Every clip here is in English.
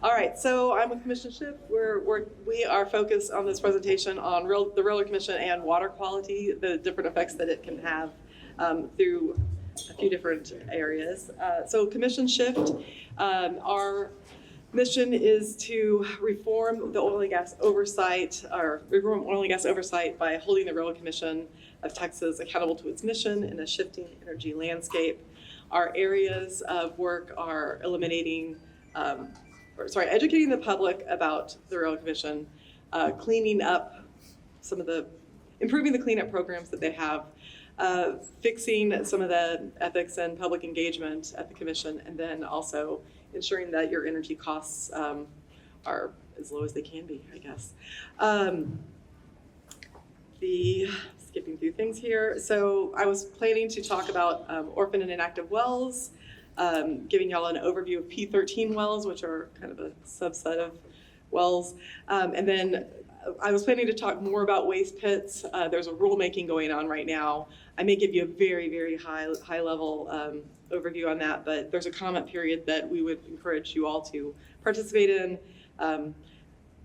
All right, so I'm with Commission Schiff. We are focused on this presentation on the Railroad Commission and water quality, the different effects that it can have through a few different areas. So Commission Shift, our mission is to reform the oil and gas oversight, or reform oil and gas oversight by holding the Railroad Commission of Texas accountable to its mission in a shifting energy landscape. Our areas of work are educating the public about the Railroad Commission, cleaning up improving the cleanup programs that they have, fixing some of the ethics and public engagement at the Commission, and then also ensuring that your energy costs are as low as they can be, I guess. Skipping through things here. So I was planning to talk about orphan and inactive wells, giving y'all an overview of P13 wells, which are kind of a subset of wells. And then I was planning to talk more about waste pits. There's a rulemaking going on right now. I may give you a very, very high level overview on that, but there's a comment period that we would encourage you all to participate in.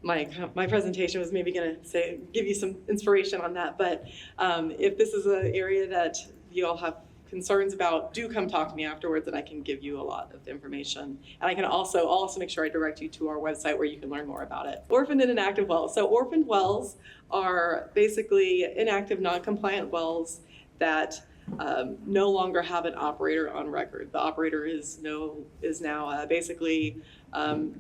My presentation was maybe going to give you some inspiration on that, but if this is an area that you all have concerns about, do come talk to me afterwards, and I can give you a lot of information. And I can also make sure I direct you to our website where you can learn more about it. Orphaned and inactive wells. So orphaned wells are basically inactive, non-compliant wells that no longer have an operator on record. The operator is now basically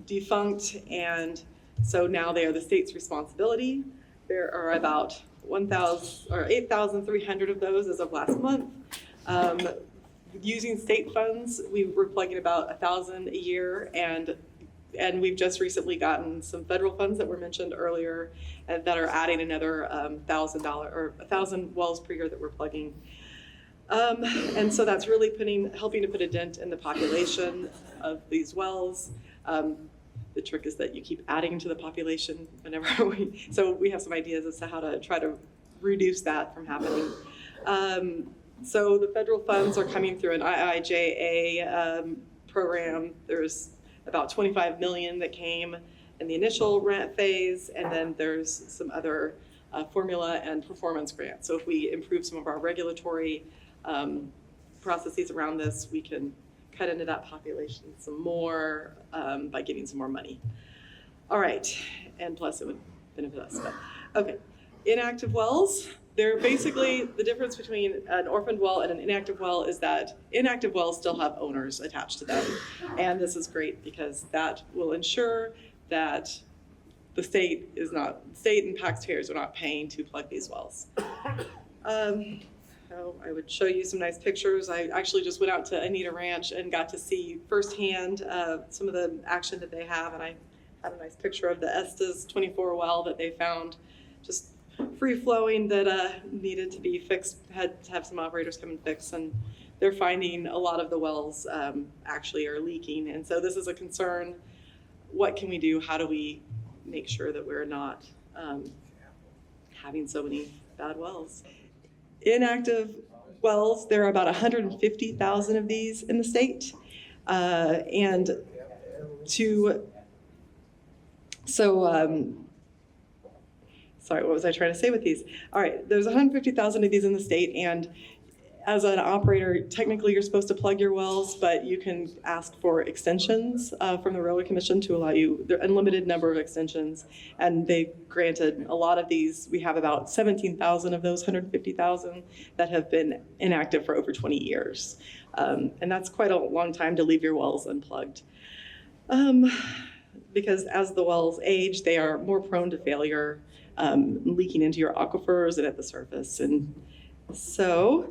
defunct, and so now they are the state's responsibility. There are about 8,300 of those as of last month. Using state funds, we were plugging about 1,000 a year, and we've just recently gotten some federal funds that were mentioned earlier, and that are adding another $1,000 wells per year that we're plugging. And so that's really helping to put a dent in the population of these wells. The trick is that you keep adding to the population whenever so we have some ideas as to how to try to reduce that from happening. So the federal funds are coming through an IIJA program. There's about $25 million that came in the initial grant phase, and then there's some other formula and performance grants. So if we improve some of our regulatory processes around this, we can cut into that population some more by getting some more money. All right, and plus it would benefit us. But, okay, inactive wells. They're basically, the difference between an orphaned well and an inactive well is that inactive wells still have owners attached to them. And this is great because that will ensure that the state and taxpayers are not paying to plug these wells. So I would show you some nice pictures. I actually just went out to Anita Ranch and got to see firsthand some of the action that they have. And I had a nice picture of the Estes 24 well that they found, just free-flowing, that needed to be fixed, had to have some operators come and fix, and they're finding a lot of the wells actually are leaking. And so this is a concern. What can we do? How do we make sure that we're not having so many bad wells? Inactive wells, there are about 150,000 of these in the state. Sorry, what was I trying to say with these? All right, there's 150,000 of these in the state, and as an operator, technically you're supposed to plug your wells, but you can ask for extensions from the Railroad Commission to allow you the unlimited number of extensions, and they granted a lot of these. We have about 17,000 of those 150,000 that have been inactive for over 20 years. And that's quite a long time to leave your wells unplugged. Because as the wells age, they are more prone to failure, leaking into your aquifers and at the surface. And so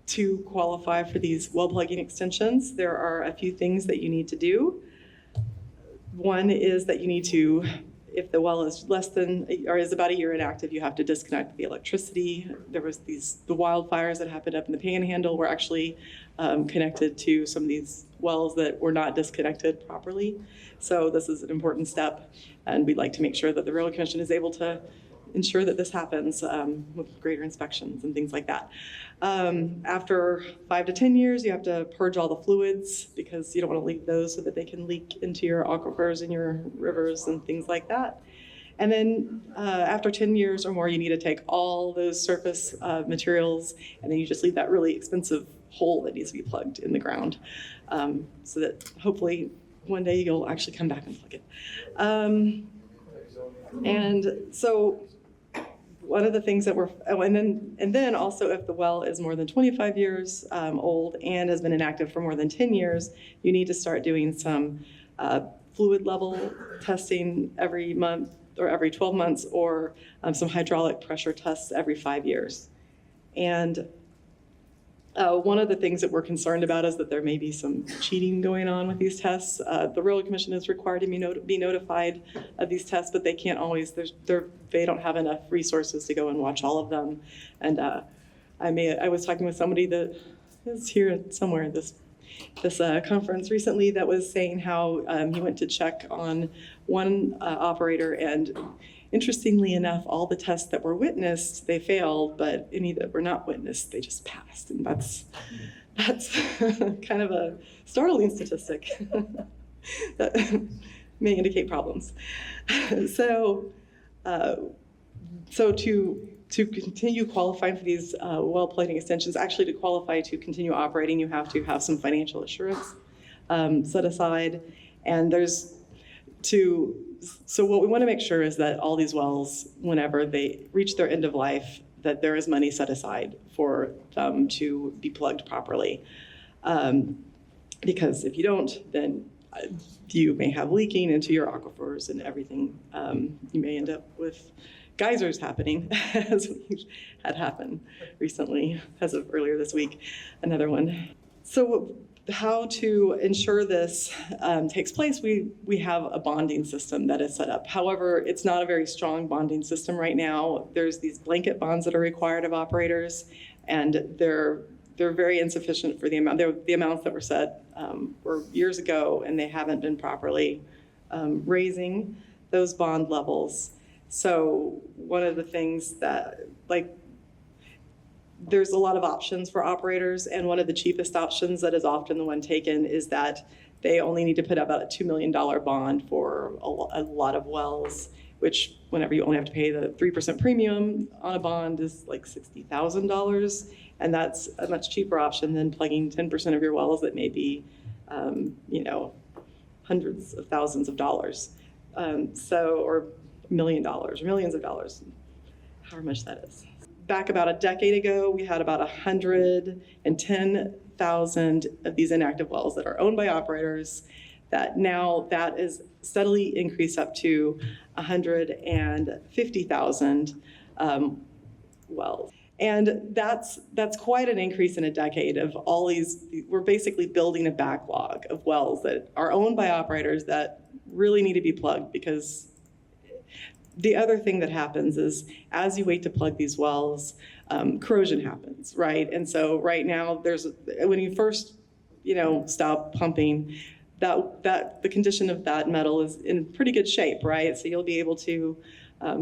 to qualify for these well plugging extensions, there are a few things that you need to do. One is that you need to, if the well is is about a year inactive, you have to disconnect the electricity. There was the wildfires that happened up in the Panhandle were actually connected to some of these wells that were not disconnected properly. So this is an important step, and we'd like to make sure that the Railroad Commission is able to ensure that this happens with greater inspections and things like that. After 5 to 10 years, you have to purge all the fluids because you don't want to leave those so that they can leak into your aquifers and your rivers and things like that. And then after 10 years or more, you need to take all those surface materials, and then you just leave that really expensive hole that needs to be plugged in the ground, so that hopefully one day you'll actually come back and plug it. And so one of the things that and then also if the well is more than 25 years old and has been inactive for more than 10 years, you need to start doing some fluid level testing every month or every 12 months, or some hydraulic pressure tests every 5 years. And one of the things that we're concerned about is that there may be some cheating going on with these tests. The Railroad Commission is required to be notified of these tests, but they can't always, they don't have enough resources to go and watch all of them. And I was talking with somebody that is here somewhere at this conference recently that was saying how he went to check on one operator, and interestingly enough, all the tests that were witnessed, they failed, but any that were not witnessed, they just passed. And that's kind of a startling statistic that may indicate problems. So to continue qualifying for these well plugging extensions, actually to qualify to continue operating, you have to have some financial assurance set aside. And so what we want to make sure is that all these wells, whenever they reach their end of life, that there is money set aside for them to be plugged properly. Because if you don't, then you may have leaking into your aquifers and everything. You may end up with geysers happening, as we had happen recently, as of earlier this week, another one. So how to ensure this takes place, we have a bonding system that is set up. However, it's not a very strong bonding system right now. There's these blanket bonds that are required of operators, and they're very insufficient for the amounts that were set were years ago, and they haven't been properly raising those bond levels. So one of the things that, there's a lot of options for operators, and one of the cheapest options that is often the one taken is that they only need to put up about a $2 million bond for a lot of wells, which whenever you only have to pay the 3% premium on a bond is like $60,000. And that's a much cheaper option than plugging 10% of your wells that may be, hundreds of thousands of dollars. Or $1 million, or millions of dollars, however much that is. Back about a decade ago, we had about 110,000 of these inactive wells that are owned by operators. That now that is steadily increased up to 150,000 wells. And that's quite an increase in a decade of all these. We're basically building a backlog of wells that are owned by operators that really need to be plugged, because the other thing that happens is as you wait to plug these wells, corrosion happens, right? And so right now, when you first, stop pumping, that the condition of that metal is in pretty good shape, right? So you'll be able to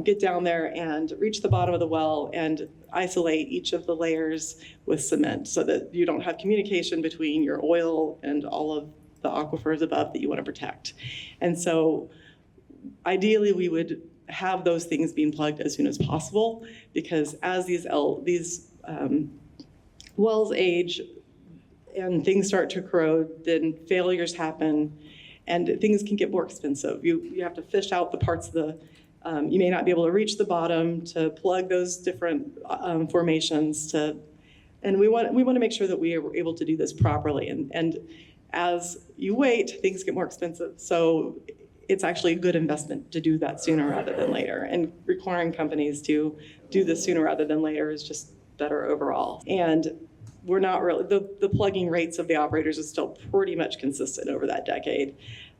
get down there and reach the bottom of the well and isolate each of the layers with cement so that you don't have communication between your oil and all of the aquifers above that you want to protect. And so ideally, we would have those things being plugged as soon as possible, because as these wells age and things start to corrode, then failures happen and things can get more expensive. You have to fish out the parts of you may not be able to reach the bottom to plug those different formations and we want to make sure that we are able to do this properly. And as you wait, things get more expensive. So it's actually a good investment to do that sooner rather than later. And requiring companies to do this sooner rather than later is just better overall. And we're not really, the plugging rates of the operators is still pretty much consistent over that decade.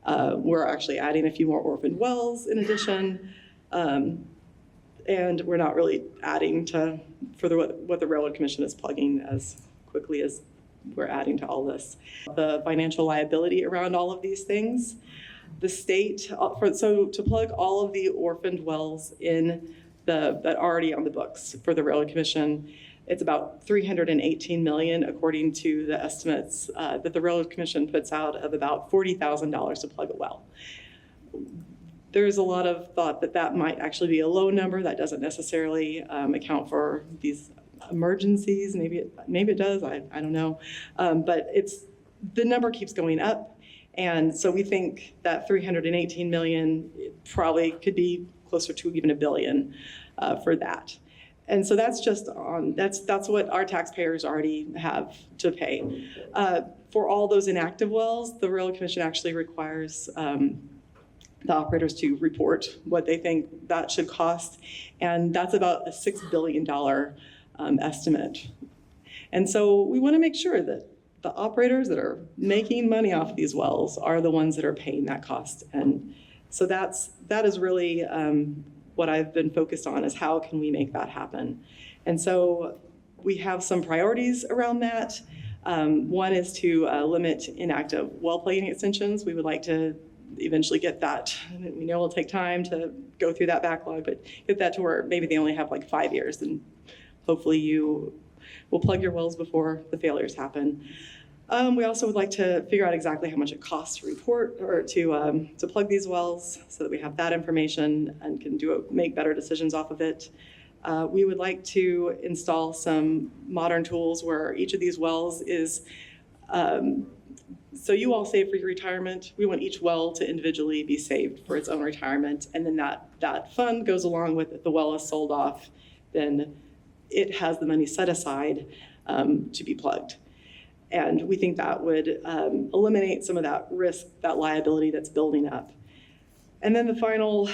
We're actually adding a few more orphaned wells in addition. And we're not really adding for what the Railroad Commission is plugging as quickly as we're adding to all this. The financial liability around all of these things. The state, so to plug all of the orphaned wells in that are already on the books for the Railroad Commission. It's about $318 million, according to the estimates that the Railroad Commission puts out, of about $40,000 to plug a well. There's a lot of thought that that might actually be a low number. That doesn't necessarily account for these emergencies. Maybe it does. I don't know. But the number keeps going up, and so we think that $318 million probably could be closer to even $1 billion for that. And so that's just that's what our taxpayers already have to pay. For all those inactive wells, the Railroad Commission actually requires the operators to report what they think that should cost, and that's about a $6 billion estimate. And so we want to make sure that the operators that are making money off these wells are the ones that are paying that cost. And so that is really what I've been focused on, is how can we make that happen. And so we have some priorities around that. One is to limit inactive well plugging extensions. We would like to eventually get that. We know it'll take time to go through that backlog, but get that to where maybe they only have like 5 years, and hopefully you will plug your wells before the failures happen. We also would like to figure out exactly how much it costs to report or to plug these wells, so that we have that information and can make better decisions off of it. We would like to install some modern tools where each of these wells is, so you all save for your retirement. We want each well to individually be saved for its own retirement, and then that fund goes along with it. The well is sold off, then it has the money set aside to be plugged. And we think that would eliminate some of that risk, that liability that's building up. And then the final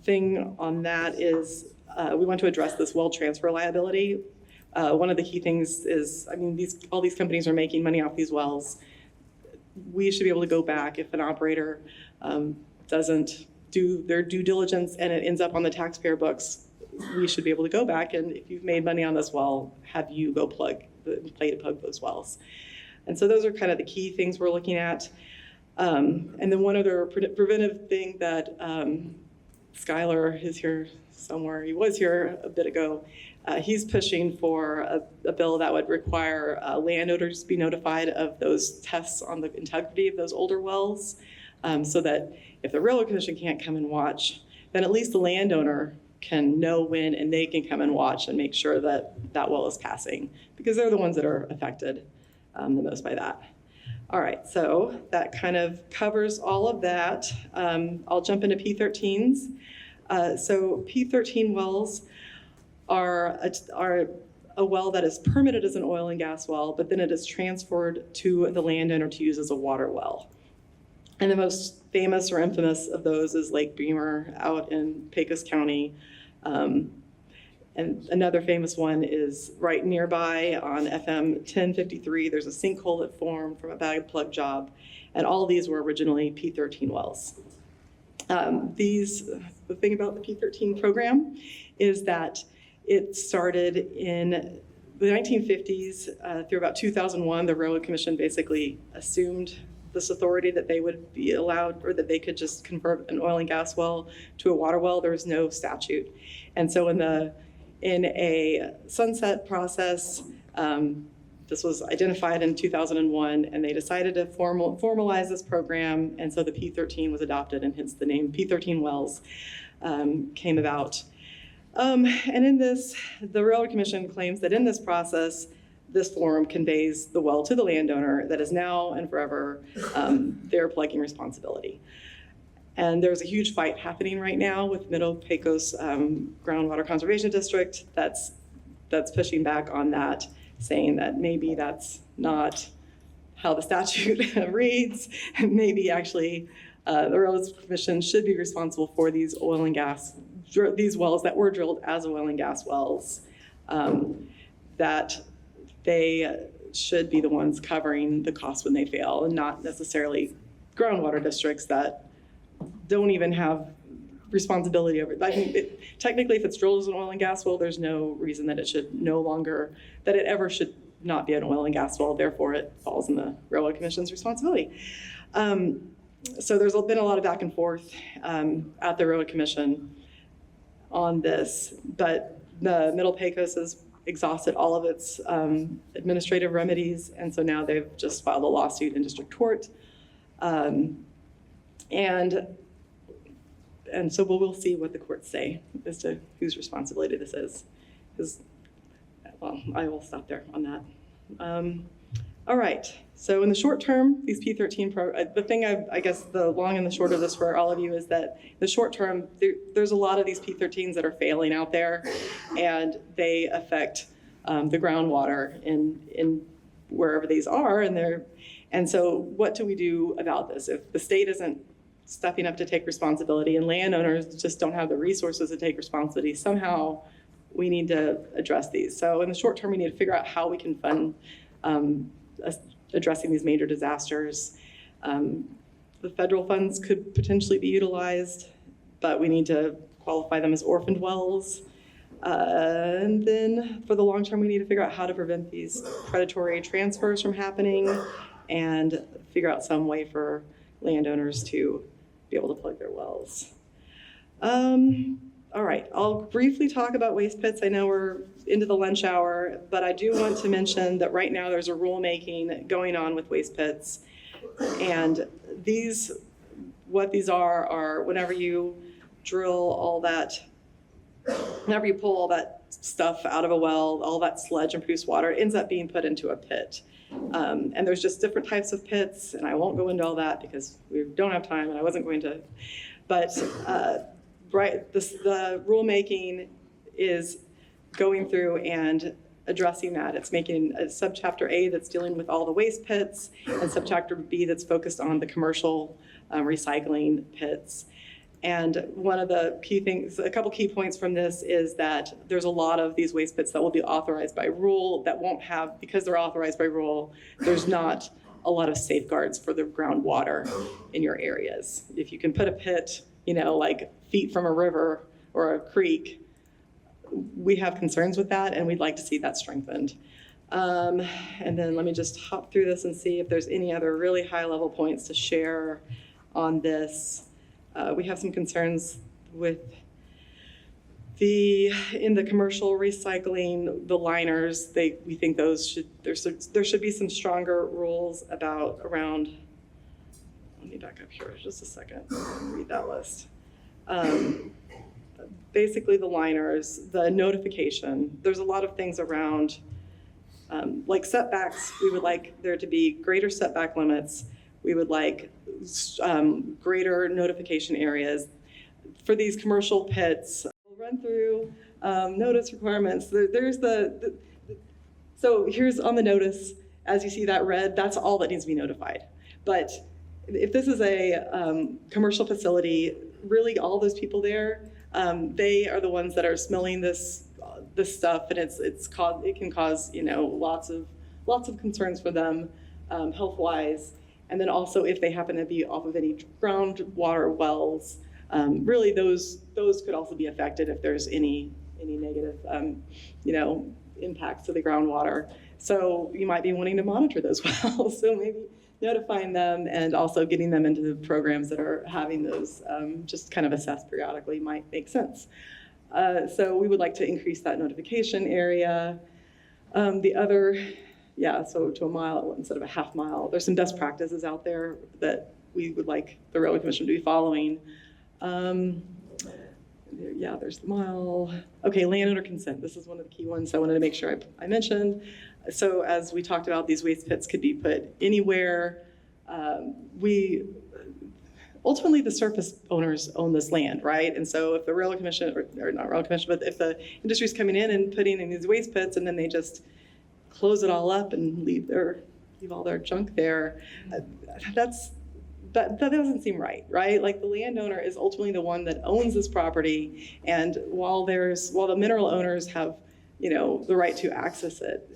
thing on that is we want to address this well transfer liability. One of the key things is, all these companies are making money off these wells. We should be able to go back if an operator doesn't do their due diligence and it ends up on the taxpayer books. We should be able to go back, and if you've made money on this well, have you go plug those wells. And so those are kind of the key things we're looking at. And then one other preventive thing that Skylar is here somewhere. He was here a bit ago. He's pushing for a bill that would require landowners be notified of those tests on the integrity of those older wells, so that if the Railroad Commission can't come and watch, then at least the landowner can know when, and they can come and watch and make sure that that well is passing, because they're the ones that are affected the most by that. All right, so that kind of covers all of that. I'll jump into P13s. So P13 wells are a well that is permitted as an oil and gas well, but then it is transferred to the landowner to use as a water well. And the most famous or infamous of those is Lake Beamer out in Pecos County. And another famous one is right nearby on FM 1053. There's a sinkhole that formed from a bag plug job. And all of these were originally P13 wells. The thing about the P13 program is that it started in the 1950s. Through about 2001, the Railroad Commission basically assumed this authority that they would be allowed, or that they could just convert an oil and gas well to a water well. There was no statute. And so in a sunset process, this was identified in 2001, and they decided to formalize this program, and so the P13 was adopted, and hence the name P13 wells came about. And in this, the Railroad Commission claims that in this process, this form conveys the well to the landowner that is now and forever their plugging responsibility. And there's a huge fight happening right now with Middle Pecos Groundwater Conservation District that's pushing back on that, saying that maybe that's not how the statute reads, and maybe actually the Railroad Commission should be responsible for these oil and gas, these wells that were drilled as oil and gas wells, that they should be the ones covering the costs when they fail, and not necessarily groundwater districts that don't even have responsibility over it. Technically, if it's drilled as an oil and gas well, there's no reason that it should that it ever should not be an oil and gas well. Therefore, it falls in the Railroad Commission's responsibility. So there's been a lot of back and forth at the Railroad Commission on this, but the Middle Pecos has exhausted all of its administrative remedies, and so now they've just filed a lawsuit in district court. And so we'll see what the courts say as to whose responsibility this is. Because, well, I will stop there on that. All right, so in the short term, these P13 the thing I guess the long and the short of this for all of you is that the short term, there's a lot of these P13s that are failing out there, and they affect the groundwater in wherever these are, and so what do we do about this? If the state isn't stepping up to take responsibility and landowners just don't have the resources to take responsibility, somehow we need to address these. So in the short term, we need to figure out how we can fund addressing these major disasters. The federal funds could potentially be utilized, but we need to qualify them as orphaned wells. And then for the long term, we need to figure out how to prevent these predatory transfers from happening and figure out some way for landowners to be able to plug their wells. All right, I'll briefly talk about waste pits. I know we're into the lunch hour, but I do want to mention that right now there's a rulemaking going on with waste pits. And what these are whenever you whenever you pull all that stuff out of a well, all that sludge and produced water, it ends up being put into a pit. And there's just different types of pits, and I won't go into all that because we don't have time, and I wasn't going to. But the rulemaking is going through and addressing that. It's making a subchapter A that's dealing with all the waste pits, and subchapter B that's focused on the commercial recycling pits. And one of the key things, a couple key points from this is that there's a lot of these waste pits that will be authorized by rule that won't have, because they're authorized by rule, there's not a lot of safeguards for the groundwater in your areas. If you can put a pit, like feet from a river or a creek, we have concerns with that, and we'd like to see that strengthened. And then let me just hop through this and see if there's any other really high-level points to share on this. We have some concerns with in the commercial recycling, the liners. We think there should be some stronger rules around. Let me back up here just a second. Read that list. Basically, the liners, the notification. There's a lot of things around, like setbacks. We would like there to be greater setback limits. We would like greater notification areas for these commercial pits. We'll run through notice requirements. So here's on the notice, as you see that red, that's all that needs to be notified. But if this is a commercial facility, really all those people there, they are the ones that are smelling this stuff, and it can cause lots of concerns for them health-wise. And then also if they happen to be off of any groundwater wells, really those could also be affected if there's any negative impacts to the groundwater. So you might be wanting to monitor those wells. So maybe notifying them and also getting them into the programs that are having those just kind of assessed periodically might make sense. So we would like to increase that notification area. So to a mile instead of a half mile. There's some best practices out there that we would like the Railway Commission to be following. There's the mile. Okay, landowner consent. This is one of the key ones I wanted to make sure I mentioned. So as we talked about, these waste pits could be put anywhere. Ultimately, the surface owners own this land, right? And so if the Railway Commission, or not Railway Commission, but if the industry's coming in and putting in these waste pits and then they just close it all up and leave all their junk there, that doesn't seem right? Like the landowner is ultimately the one that owns this property, and while the mineral owners have the right to access it,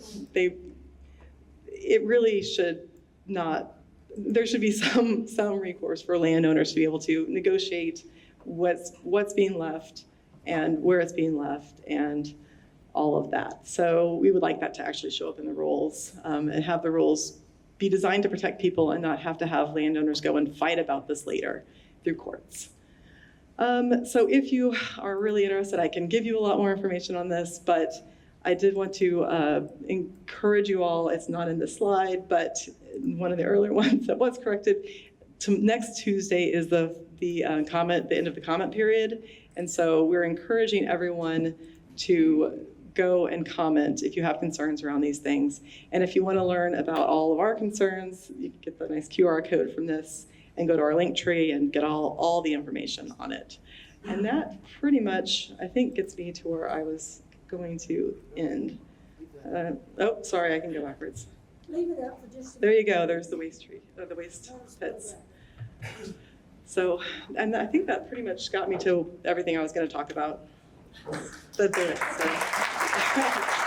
it really should not. There should be some recourse for landowners to be able to negotiate what's being left and where it's being left and all of that. So we would like that to actually show up in the rules and have the rules be designed to protect people and not have to have landowners go and fight about this later through courts. So if you are really interested, I can give you a lot more information on this, but I did want to encourage you all, it's not in the slide, but one of the earlier ones that was corrected, next Tuesday is the end of the comment period. And so we're encouraging everyone to go and comment if you have concerns around these things. And if you want to learn about all of our concerns, you can get the nice QR code from this and go to our link tree and get all the information on it. And that pretty much, I think, gets me to where I was going to end. Oh, sorry, I can go backwards. Leave it up for just a There you go, there's the waste tree, or the waste pits. So, and I think that pretty much got me to everything I was going to talk about. That's it. So.